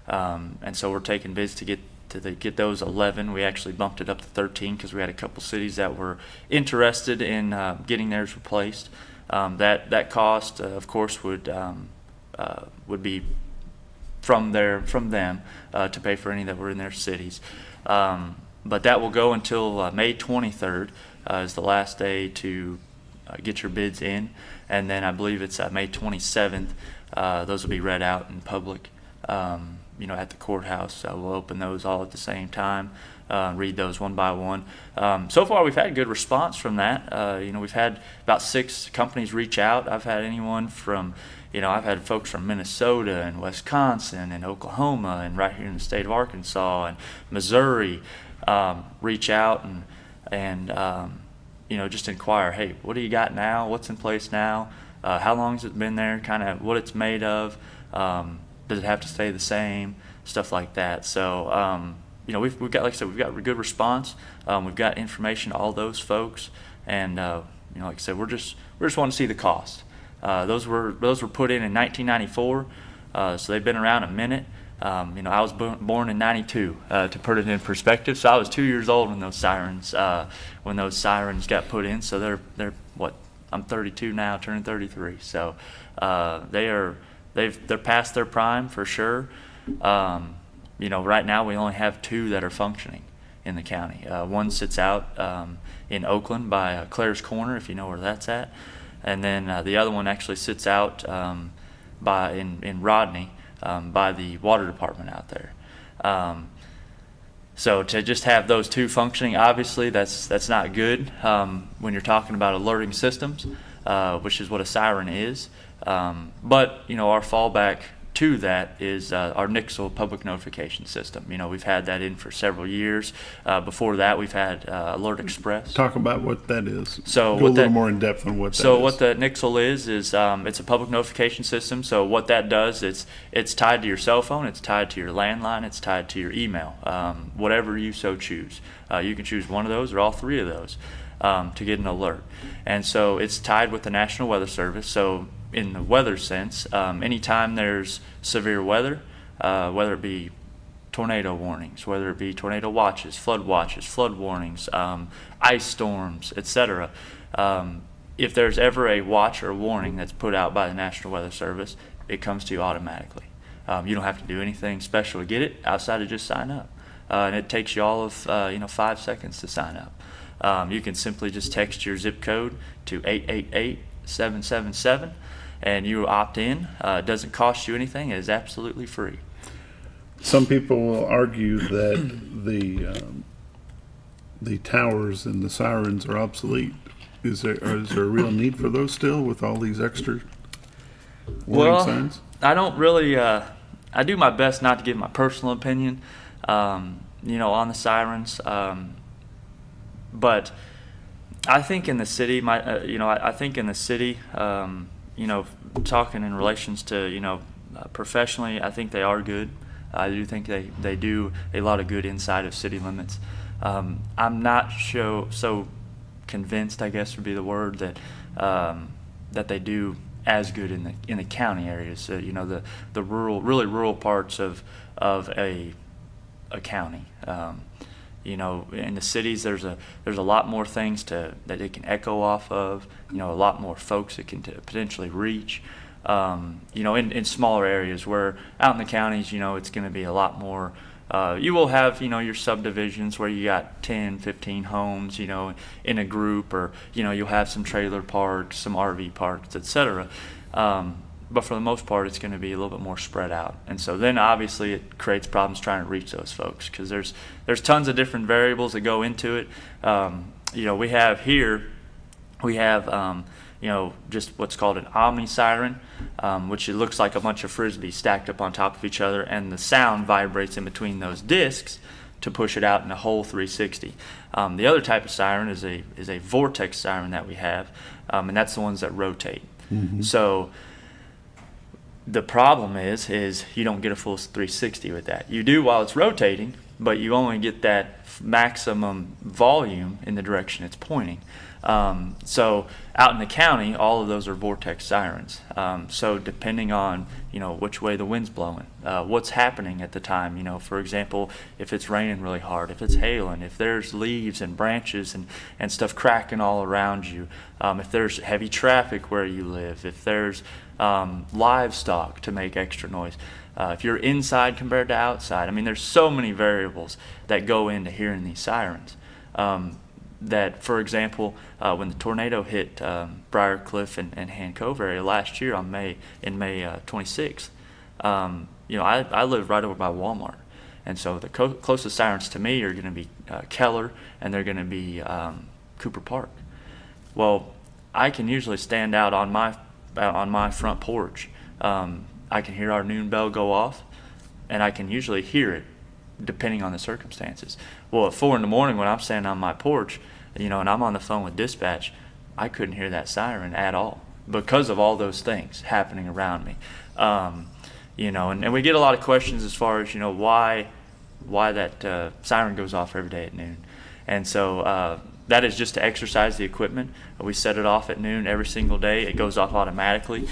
and so we're taking bids to get those 11. We actually bumped it up to 13 because we had a couple cities that were interested in getting theirs replaced. That cost, of course, would be from them to pay for any that were in their cities. But that will go until May 23rd is the last day to get your bids in, and then I believe it's May 27th. Those will be read out in public, you know, at the courthouse. We'll open those all at the same time, read those one by one. So far, we've had good response from that. You know, we've had about 6 companies reach out. I've had anyone from, you know, I've had folks from Minnesota and Wisconsin and Oklahoma and right here in the state of Arkansas and Missouri reach out and you know, just inquire, hey, what do you got now? What's in place now? How long has it been there? Kind of what it's made of. Does it have to stay the same? Stuff like that. So, you know, we've got, like I said, we've got good response. We've got information to all those folks, and you know, like I said, we just want to see the cost. Those were put in 1994, so they've been around a minute. You know, I was born in '92, to put it in perspective. So I was 2 years old when those sirens got put in. So they're what? I'm 32 now, turning 33. So they're past their prime for sure. You know, right now we only have 2 that are functioning in the county. One sits out in Oakland by Claire's Corner, if you know where that's at, and then the other one actually sits out in Rodney. By the water department out there. So to just have those 2 functioning, obviously that's not good when you're talking about alerting systems, which is what a siren is. But you know, our fallback to that is our Nixle public notification system. You know, we've had that in for several years. Before that, we've had Alert Express. Talk about what that is. So go a little more in depth on what that is. So what the Nixle is it's a public notification system. So what that does, it's tied to your cell phone, it's tied to your landline, it's tied to your email, whatever you so choose. You can choose one of those or all 3 of those. to get an alert. And so it's tied with the National Weather Service. So in the weather sense, anytime there's severe weather, whether it be tornado warnings, whether it be tornado watches, flood warnings, ice storms, etc. If there's ever a watch or warning that's put out by the National Weather Service, it comes to you automatically. You don't have to do anything special to get it outside of just sign up. And it takes you all of 5 seconds to sign up. You can simply just text your zip code to 888-777 and you opt in. It doesn't cost you anything. It is absolutely free. Some people will argue that the towers and the sirens are obsolete. Is there a real need for those still with all these extra warning signs? I don't really. I do my best not to give my personal opinion, on the sirens. But I think in the city, I think in the city, talking in relations to, professionally, I think they are good. I do think they do a lot of good inside of city limits. I'm not so convinced, I guess would be the word, that that they do as good in the county areas. The really rural parts of a county. In the cities, there's a lot more things that it can echo off of. A lot more folks it can potentially reach. In smaller areas, where out in the counties, it's going to be a lot more. You will have, your subdivisions where you got 10, 15 homes, in a group, or, you'll have some trailer parks, some RV parks, etc. But for the most part, it's going to be a little bit more spread out. And so then obviously it creates problems trying to reach those folks, because there's tons of different variables that go into it. We have just what's called an omni siren, which it looks like a bunch of frisbees stacked up on top of each other, and the sound vibrates in between those discs to push it out in a whole 360. The other type of siren is a vortex siren that we have, and that's the ones that rotate. Mm-hmm. So the problem is you don't get a full 360 with that. You do while it's rotating, but you only get that maximum volume in the direction it's pointing. So out in the county, all of those are vortex sirens. So depending on, which way the wind's blowing, what's happening at the time, for example, if it's raining really hard, if it's hailing, if there's leaves and branches and stuff cracking all around you, if there's heavy traffic where you live, if there's livestock to make extra noise, if you're inside compared to outside. There's so many variables that go into hearing these sirens. That, for example, when the tornado hit Briarcliff and Hand Cove area last year in May 26th, I live right over by Walmart, and so the closest sirens to me are going to be Keller, and they're going to be Cooper Park. Well, I can usually stand out on my front porch. I can hear our noon bell go off, and I can usually hear it depending on the circumstances. Well, at 4 a.m. when I'm standing on my porch, and I'm on the phone with dispatch, I couldn't hear that siren at all because of all those things happening around me. And we get a lot of questions as far as, why that siren goes off every day at noon. And so that is just to exercise the equipment. We set it off at noon every single day. It goes off automatically.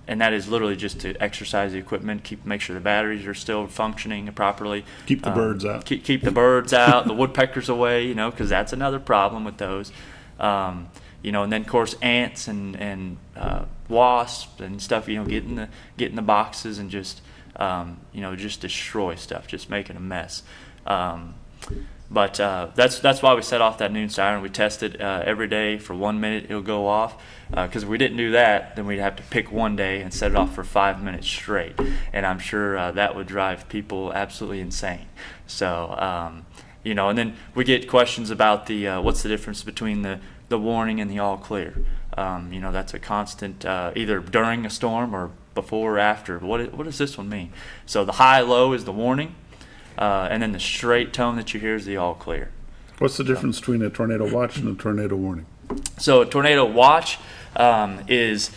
And that is literally just to exercise the equipment, make sure the batteries are still functioning properly. Keep the birds out. Keep the birds out, the woodpeckers away, because that's another problem with those. And then of course ants and wasps and stuff, get in the boxes and just just destroy stuff, just making a mess. But that's why we set off that noon siren. We test it every day for 1 minute. It'll go off. Because if we didn't do that, then we'd have to pick one day and set it off for 5 minutes straight. And I'm sure that would drive people absolutely insane. So, and then we get questions about what's the difference between the warning and the all clear. That's a constant, either during a storm or before or after. What does this one mean? So the high-low is the warning. And then the straight tone that you hear is the all clear. What's the difference between a tornado watch and a tornado warning? So a tornado watch is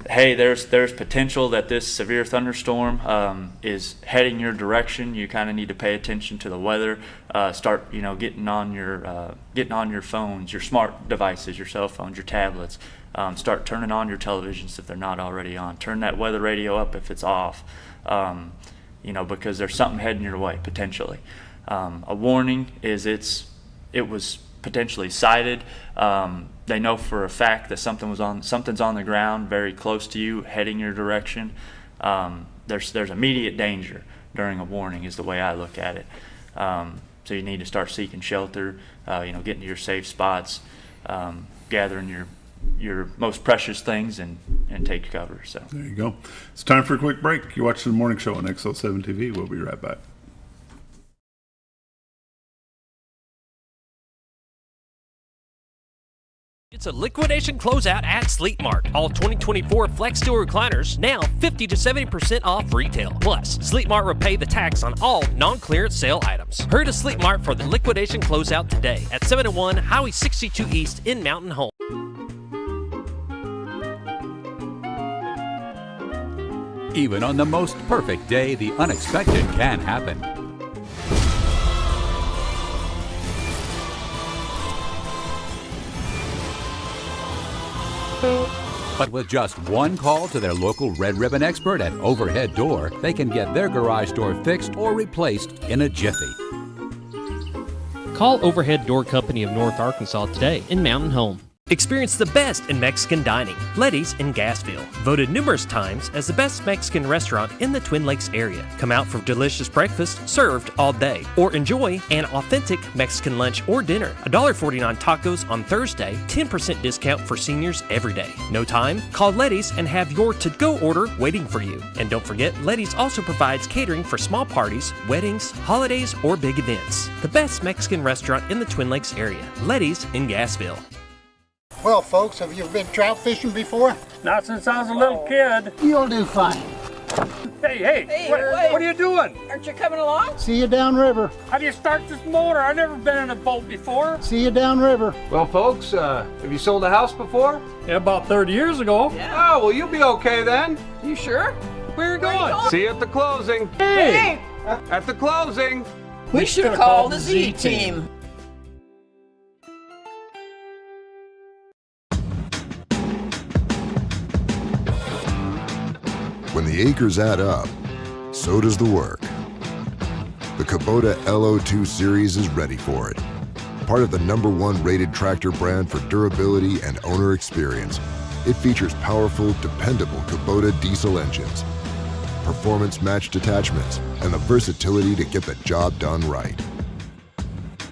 hey, there's potential that this severe thunderstorm is heading your direction. You kind of need to pay attention to the weather. Start, getting on your phones, your smart devices, your cell phones, your tablets. Start turning on your televisions if they're not already on. Turn that weather radio up if it's off. Because there's something heading your way potentially. A warning is it was potentially sighted. They know for a fact that something's on the ground very close to you, heading your direction. There's immediate danger during a warning is the way I look at it. So you need to start seeking shelter, getting to your safe spots, gathering your most precious things and take cover. So there you go. It's time for a quick break. You're watching the morning show on XL7-TV. We'll be right back. It's a liquidation closeout at Sleep Mart. All 2024 Flex Steel recliners now 50 to 70% off retail. Plus, Sleep Mart will pay the tax on all non-clearance sale items. Hurry to Sleep Mart for the liquidation closeout today at 701 Highway 62 East in Mountain Home. Even on the most perfect day, the unexpected can happen. But with just one call to their local Red Ribbon expert at Overhead Door, they can get their garage door fixed or replaced in a jiffy. Call Overhead Door Company of North Arkansas today in Mountain Home. Experience the best in Mexican dining. Letty's in Gassville. Voted numerous times as the best Mexican restaurant in the Twin Lakes area. Come out for delicious breakfast served all day. Or enjoy an authentic Mexican lunch or dinner. $1.49 tacos on Thursday. 10% discount for seniors every day. No time? Call Letty's and have your to-go order waiting for you. And don't forget, Letty's also provides catering for small parties, weddings, holidays, or big events. The best Mexican restaurant in the Twin Lakes area. Letty's in Gassville. Well, folks, have you been trout fishing before? Not since I was a little kid. You'll do fine. Hey, what are you doing? Aren't you coming along? See you downriver. How do you start this motor? I've never been in a boat before. See you downriver. Well, folks, have you sold a house before? Yeah, about 30 years ago. Yeah. Oh, well, you'll be okay then. You sure? Where are you going? See you at the closing. Hey! At the closing. We should call the Z-Team. When the acres add up, so does the work. The Kubota LO2 series is ready for it. Part of the #1 rated tractor brand for durability and owner experience, it features powerful, dependable Kubota diesel engines, performance-matched attachments, and the versatility to get the job done right.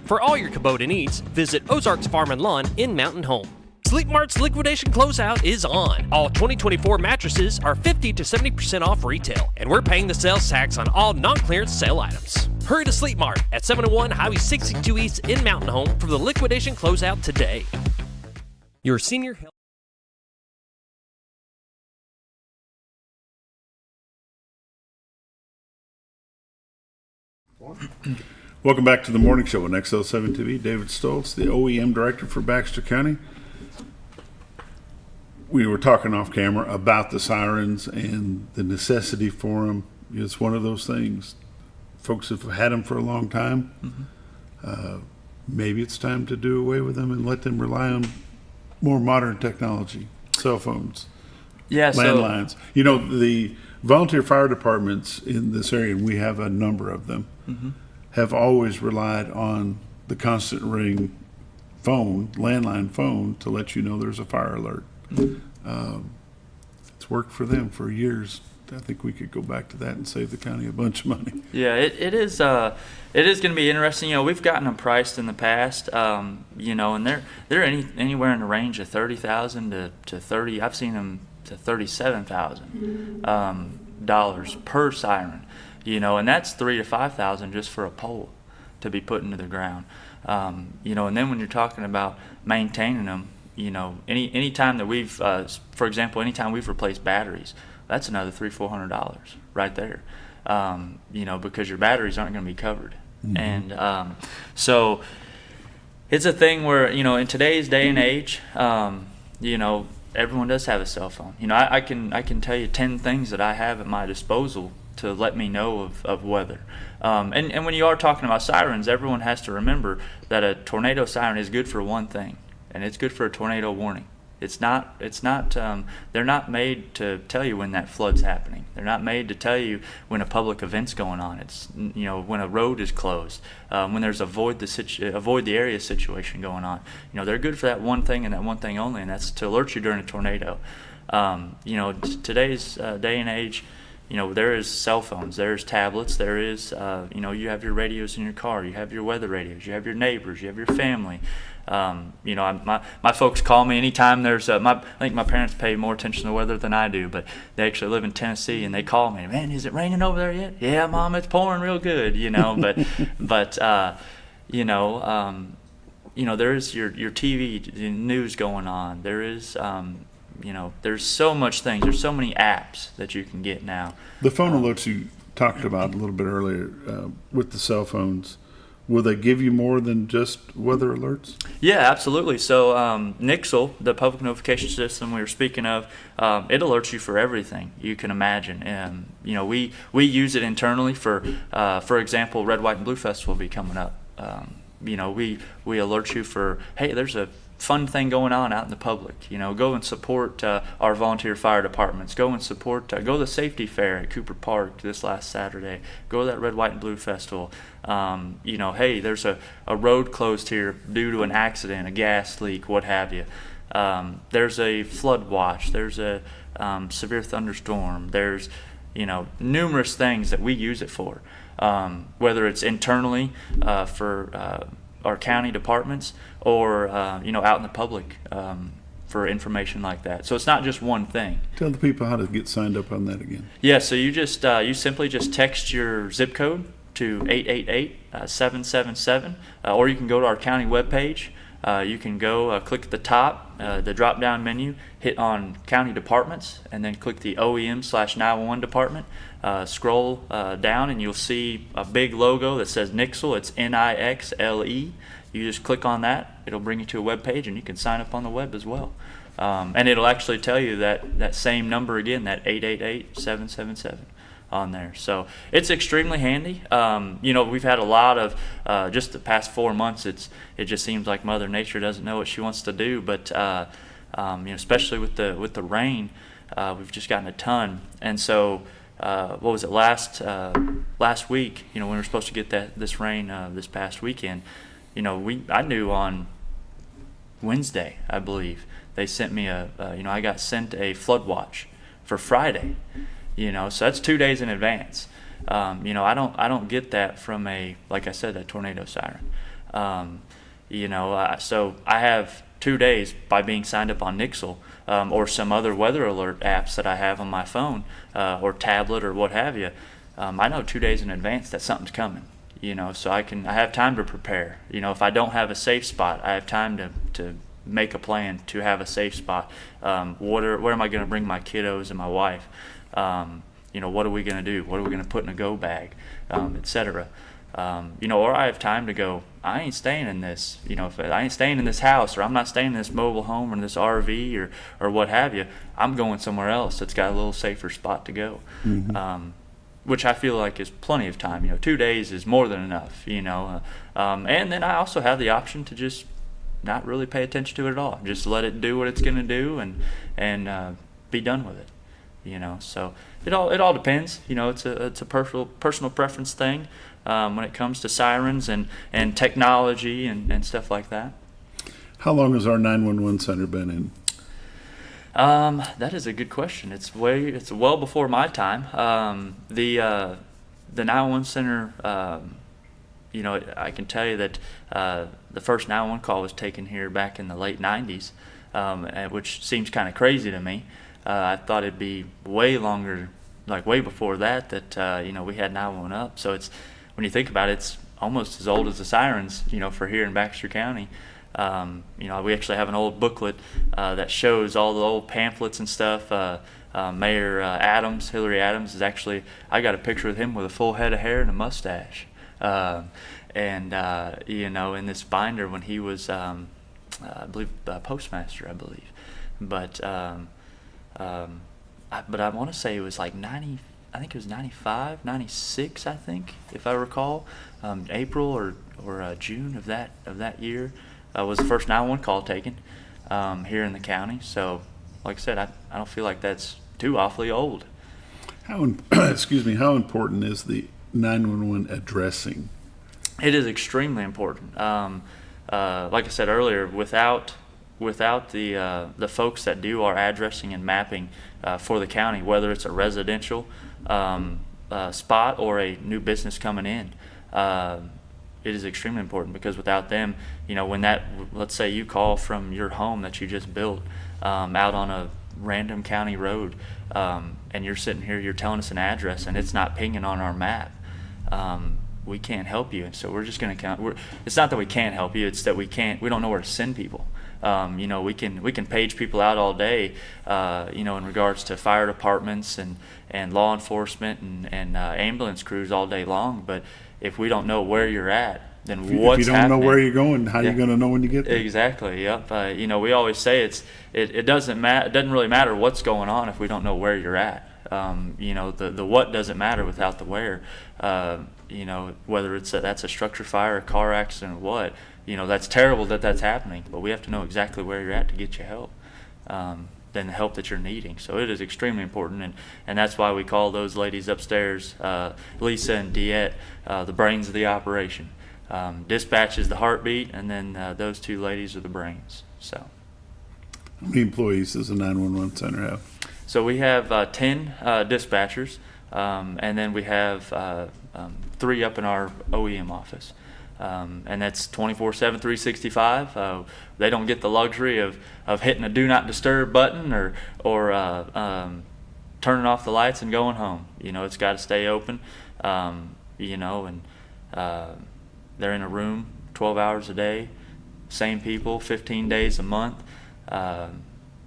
For all your Kubota needs, visit Ozarks Farm and Lawn in Mountain Home. Sleep Mart's liquidation closeout is on. All 2024 mattresses are 50 to 70% off retail, and we're paying the sales tax on all non-clearance sale items. Hurry to Sleep Mart at 701 Highway 62 East in Mountain Home for the liquidation closeout today. Your senior health. Welcome back to the morning show on XL7-TV. David Stults, the OEM director for Baxter County. We were talking off camera about the sirens and the necessity for them. It's one of those things. Folks have had them for a long time. Maybe it's time to do away with them and let them rely on more modern technology, cell phones, landlines. The volunteer fire departments in this area, and we have a number of them, have always relied on the constant ring phone, landline phone, to let you know there's a fire alert. It's worked for them for years. I think we could go back to that and save the county a bunch of money. Yeah, it is going to be interesting. We've gotten them priced in the past, and they're anywhere in the range of $30,000 to 30. I've seen them to $37,000 per siren. And that's $3,000 to $5,000 just for a pole to be put into the ground. And then when you're talking about maintaining them, any time that we've, for example, anytime we've replaced batteries, that's another $300-400 right there. Because your batteries aren't going to be covered. And so it's a thing where, in today's day and age, everyone does have a cell phone. You know, I can tell you 10 things that I have at my disposal to let me know of weather. And when you are talking about sirens, everyone has to remember that a tornado siren is good for one thing, and it's good for a tornado warning. It's not. They're not made to tell you when that flood's happening. They're not made to tell you when a public event's going on. It's, you know, when a road is closed, when there's avoid the area situation going on. You know, they're good for that one thing and that one thing only, and that's to alert you during a tornado. You know, today's day and age, you know, there is cell phones, there's tablets, there is, you know, you have your radios in your car, you have your weather radios, you have your neighbors, you have your family. You know, my folks call me anytime there's I think my parents pay more attention to weather than I do, but they actually live in Tennessee, and they call me, man, is it raining over there yet? Yeah, Mom, it's pouring real good, you know, but you know, there's your TV news going on. There is, you know, there's so much things. There's so many apps that you can get now. The phone alerts you talked about a little bit earlier with the cell phones, will they give you more than just weather alerts? Yeah, absolutely. So Nixle, the public notification system we were speaking of, it alerts you for everything you can imagine. You know, we use it internally for example, Red, White, and Blue Festival will be coming up. You know, we alert you for, hey, there's a fun thing going on out in the public. You know, go and support our volunteer fire departments. Go and support, go to the safety fair at Cooper Park this last Saturday. Go to that Red, White, and Blue Festival. You know, hey, there's a road closed here due to an accident, a gas leak, what have you. There's a flood watch. There's a severe thunderstorm. There's, you know, numerous things that we use it for. Whether it's internally for our county departments or you know, out in the public for information like that. So it's not just one thing. Tell the people how to get signed up on that again. Yeah, so you just you simply just text your zip code to 888-777, or you can go to our county webpage. You can go click at the top, the drop-down menu, hit on county departments, and then click the OEM/911 department. Scroll down, and you'll see a big logo that says Nixle. It's Nixle. You just click on that. It'll bring you to a web page, and you can sign up on the web as well. And it'll actually tell you that same number again, that 888-777 on there. So it's extremely handy. You know, we've had a lot of just the past 4 months. It just seems like Mother Nature doesn't know what she wants to do. But you know, especially with the rain, we've just gotten a ton. And so what was it last week? You know, when we were supposed to get this rain this past weekend. You know, I knew on Wednesday, I believe, they sent me you know, I got sent a flood watch for Friday. You know, so that's 2 days in advance. You know, I don't get that from like I said, a tornado siren. You know, so I have 2 days by being signed up on Nixle or some other weather alert apps that I have on my phone or tablet or what have you. I know 2 days in advance that something's coming. You know, so I have time to prepare. You know, if I don't have a safe spot, I have time to make a plan to have a safe spot. Where am I going to bring my kiddos and my wife? You know, what are we going to do? What are we going to put in a go bag, etc. You know, or I have time to go, I ain't staying in this. You know, if I ain't staying in this house, or I'm not staying in this mobile home or this RV or what have you, I'm going somewhere else that's got a little safer spot to go. Mm-hmm. Which I feel like is plenty of time. You know, 2 days is more than enough, you know. And then I also have the option to just not really pay attention to it at all. Just let it do what it's going to do and be done with it, you know. So it all depends. You know, it's a personal preference thing when it comes to sirens and technology and stuff like that. How long has our 911 center been in? That is a good question. It's well before my time. The 911 center, you know, I can tell you that the first 911 call was taken here back in the late 90s, which seems kind of crazy to me. I thought it'd be way longer, like way before that you know, we had 911 up. So it's, when you think about it, it's almost as old as the sirens, you know, for here in Baxter County. You know, we actually have an old booklet that shows all the old pamphlets and stuff. Mayor Adams, Hillary Adams, is actually, I got a picture of him with a full head of hair and a mustache. And you know, in this binder when he was, I believe, postmaster, I believe. but I want to say it was like 90. I think it was 95, 96. I think, if I recall, April or June of that year was the first 911 call taken here in the county. So, like I said, I don't feel like that's too awfully old. How important is the 911 addressing? It is extremely important. Like I said earlier, without the folks that do our addressing and mapping for the county, whether it's a residential spot or a new business coming in, it is extremely important, because without them, when let's say you call from your home that you just built out on a random county road, and you're sitting here, you're telling us an address and it's not pinging on our map, we can't help you. And so we're just going to count. It's not that we can't help you; it's that we don't know where to send people. We can page people out all day, in regards to fire departments and law enforcement and ambulance crews all day long. But if we don't know where you're at, then what's happening? If you don't know where you're going, how are you going to know when you get there? Exactly. Yep. We always say it doesn't matter. It doesn't really matter what's going on if we don't know where you're at. The what doesn't matter without the where. Whether that's a structure fire, a car accident, or what. That's terrible that's happening, but we have to know exactly where you're at to get you help, then the help that you're needing. So it is extremely important, and that's why we call those ladies upstairs, Lisa and Diette, the brains of the operation. Dispatch is the heartbeat, and then those two ladies are the brains. So, how many employees does the 911 center have? So we have 10 dispatchers, and then we have 3 up in our OEM office. And that's 24/7, 365. They don't get the luxury of hitting a do not disturb button or turning off the lights and going home. It's got to stay open. And they're in a room 12 hours a day, same people, 15 days a month.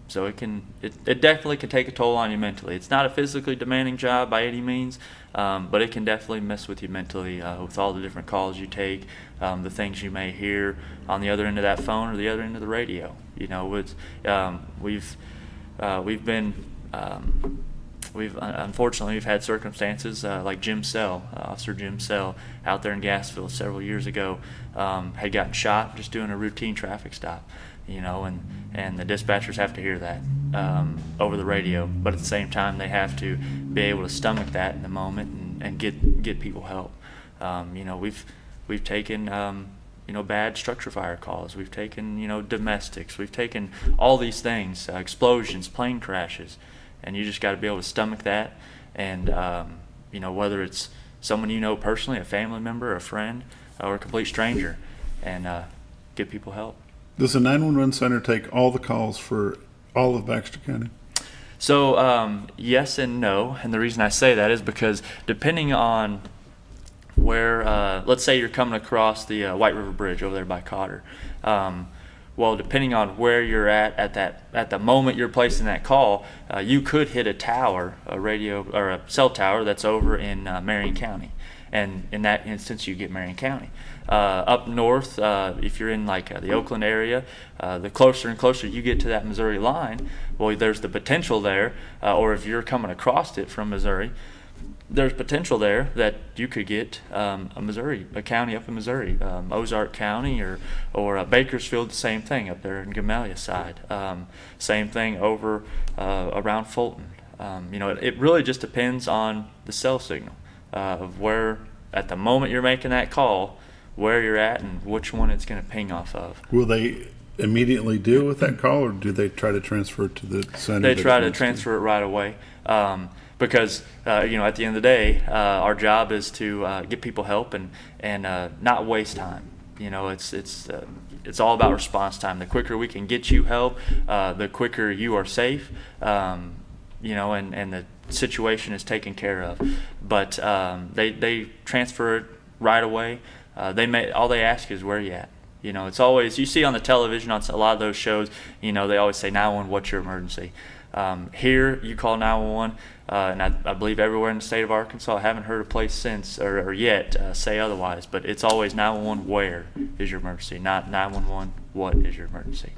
So it definitely can take a toll on you mentally. It's not a physically demanding job by any means, but it can definitely mess with you mentally with all the different calls you take, the things you may hear on the other end of that phone or the other end of the radio. Unfortunately we've had circumstances like Officer Jim Sell out there in Gassville several years ago, had gotten shot just doing a routine traffic stop. And the dispatchers have to hear that over the radio, but at the same time they have to be able to stomach that in the moment and get people help. We've taken bad structure fire calls, we've taken domestics, we've taken all these things, explosions, plane crashes, and you just got to be able to stomach that. And whether it's someone personally, a family member, a friend, or a complete stranger, and get people help. Does the 911 center take all the calls for all of Baxter County? So yes and no, and the reason I say that is because depending on where, let's say you're coming across the White River Bridge over there by Cotter. Well, depending on where you're at the moment you're placing that call, you could hit a tower, a radio or a cell tower that's over in Marion County, and in that instance you get Marion County. Up north, if you're in the Oakland area, the closer and closer you get to that Missouri line, well, there's the potential there, or if you're coming across it from Missouri, there's potential there that you could get a county up in Missouri, Ozark County or Bakersfield, the same thing up there in Gamaliel side. Same thing over around Fulton. It really just depends on the cell signal of where, at the moment you're making that call, where you're at and which one it's going to ping off of. Will they immediately deal with that call, or do they try to transfer it to the center? They try to transfer it right away. Because at the end of the day, our job is to get people help and not waste time. It's all about response time. The quicker we can get you help, the quicker you are safe. And the situation is taken care of. But they transfer it right away. All they ask is where you at. It's always, you see on the television on a lot of those shows, they always say 911, what's your emergency? Here you call 911, and I believe everywhere in the state of Arkansas, I haven't heard a place since or yet say otherwise, but it's always 911, where is your emergency, not 911, what is your emergency?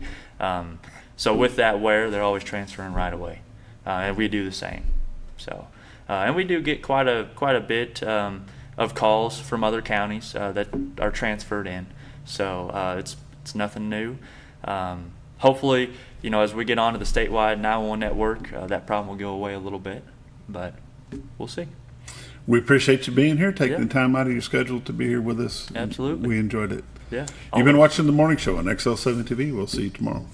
So with that wear, they're always transferring right away, and we do the same. So, and we do get quite a bit of calls from other counties that are transferred in. So it's nothing new. Hopefully, as we get onto the statewide 911 network, that problem will go away a little bit, but we'll see. We appreciate you being here, taking the time out of your schedule to be here with us. Absolutely. We enjoyed it. Yeah. You've been watching The Morning Show on XL7-TV. We'll see you tomorrow.